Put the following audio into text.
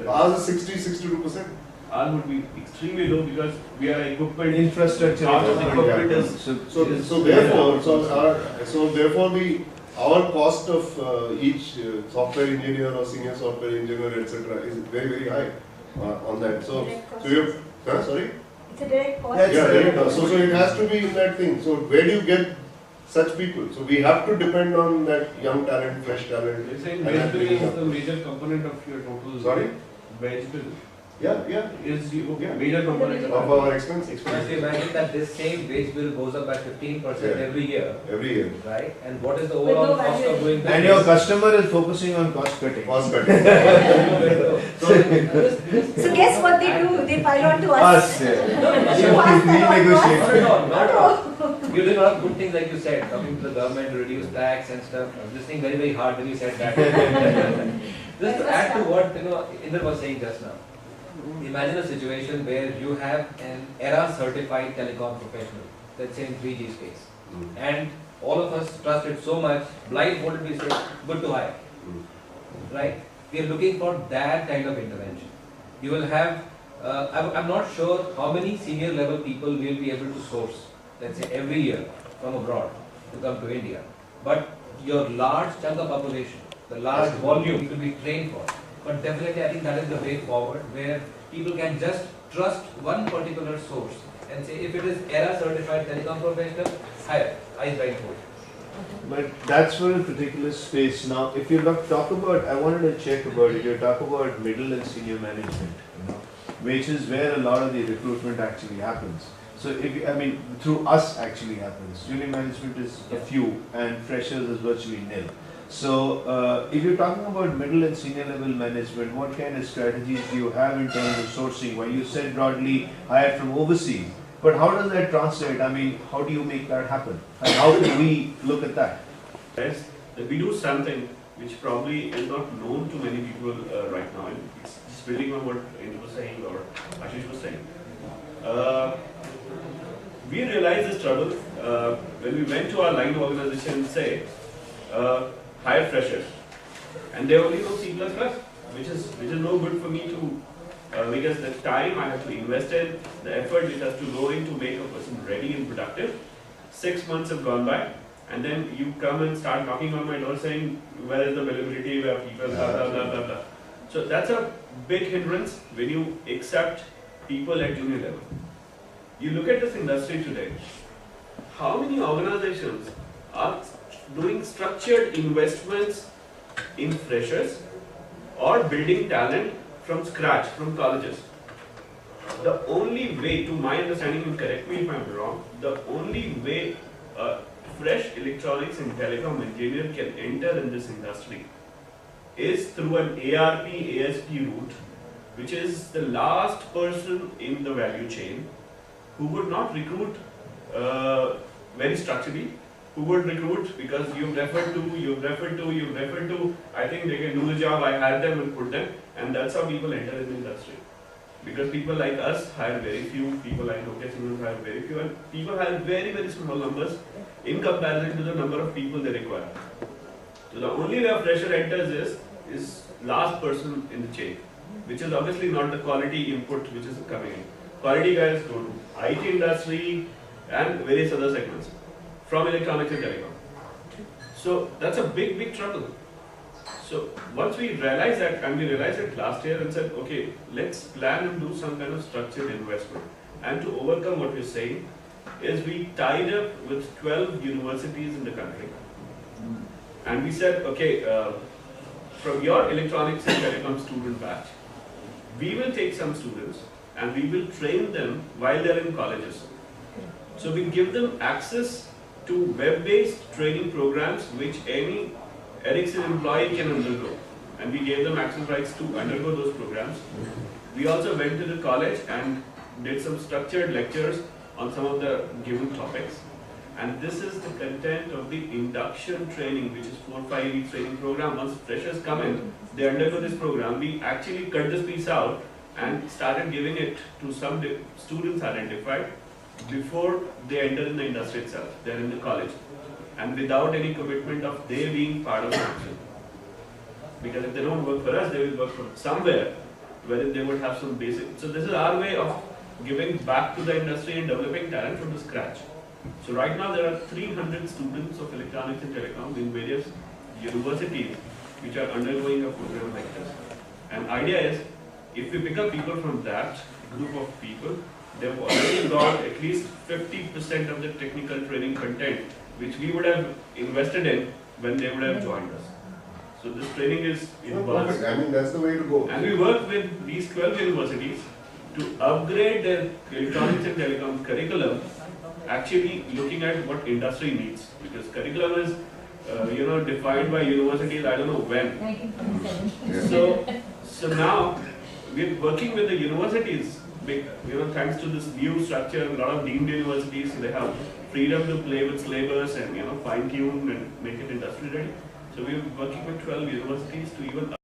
Ours is 62%. Ours would be extremely low because we are equipment. Infrastructure. Part of the equipment is. So therefore our cost of each software engineer or senior software engineer, etc., is very, very high on that. So you sorry? It's a direct cost. Yeah, direct cost. So it has to be in that thing. So where do you get such people? So we have to depend on that young talent, fresh talent. You're saying wage bill is the major component of your total. Sorry? Wage bill. Yeah. Is the major component Of our expenses. Just imagine that this same wage bill goes up by 15% every year. Every year. Right? And what is the overall cost of doing that? And your customer is focusing on cost cutting. Cost cutting. So guess what they do? They pile on to us. Us, yeah. You ask that We on negotiate. us? Not at all. You're doing a lot of good things like you said, coming to the government to reduce tax and stuff. I was listening very, very hard when you said that. Just to add to what Inder was saying just now. Imagine a situation where you have an ERA certified telecom professional, let's say in 3G space, and all of us trust it so much, blindfolded we say, good to hire. Right? We are looking for that kind of intervention. You will have, I'm not sure how many senior level people we will be able to source, let's say every year from abroad to come to India. But your large chunk of population, the large volume you will be trained for. But definitely I think that is the way forward, where people can just trust one particular source and say if it is ERA certified telecom professional, hire, eyes blindfold. But that's for a particular space. Now, if you talk about, I wanted to check about it, you talk about middle and senior management, which is where a lot of the recruitment actually happens. So, through us actually happens. Junior management is a few and freshers is virtually nil. So, if you're talking about middle and senior level management, what kind of strategies do you have in terms of sourcing? Well, you said broadly hired from overseas, but how does that translate? How do you make that happen? And how do we look at that? Yes, we do something which probably is not known to many people right now. It's just building on what Inder was saying or Ashish was saying. We realized this trouble when we went to our line organization and say, hire freshers, and they only know C++, which is no good for me to, because the time I have to invest in, the effort which has to go in to make a person ready and productive. 6 months have gone by, and then you come and start knocking on my door saying, where is the availability, where are people, blah, blah, blah, blah, blah. So that's a big hindrance when you accept people at junior level. You look at this industry today, how many organizations are doing structured investments in freshers or building talent from scratch, from colleges? The only way, to my understanding, and correct me if I'm wrong, the only way a fresh electronics and telecom engineer can enter in this industry is through an ARP, ASP route, which is the last person in the value chain who would not recruit very structurally, who would recruit because you've referred to, I think they can do the job, I hired them and put them, and that's how people enter in the industry. Because people like us hire very few, people like Nokia hire very few, and people hire very, very small numbers in comparison to the number of people they require. So the only way a fresher enters is last person in the chain, which is obviously not the quality input which is coming in. Quality guys go to IT industry and various other segments from electronics and telecom. So that's a big, big trouble. So once we realized that, and we realized it last year and said, okay, let's plan and do some kind of structured investment. And to overcome what we're saying is we tied up with 12 universities in the country. And we said, okay, from your electronics and telecom student batch, we will take some students and we will train them while they're in colleges. So we give them access to web-based training programs which any Ericsson employee can undergo, and we gave them access rights to undergo those programs. We also went to the college and did some structured lectures on some of the given topics, and this is the content of the induction training, which is 4 or 5 week training program. Once freshers come in, they undergo this program. We actually cut this piece out and started giving it to some students identified before they enter in the industry itself. They are in the college, and without any commitment of they being part of the action. Because if they don't work for us, they will work for somewhere wherein they would have some basic. So this is our way of giving back to the industry and developing talent from the scratch. So right now there are 300 students of electronics and telecom in various universities which are undergoing a program like this. And idea is, if we pick up people from that group of people, they've already got at least 50% of the technical training content which we would have invested in when they would have joined us. So this training is in bursts. Perfect. I mean, that's the way to go. And we work with these 12 universities to upgrade their electronics and telecom curriculum, actually looking at what industry needs. Because curriculum is, defined by universities, I don't know when. 1927. So now we're working with the universities. Thanks to this new structure, a lot of deemed universities, they have freedom to play with syllabus and fine tune and make it industry ready. So we're working with 12 universities to even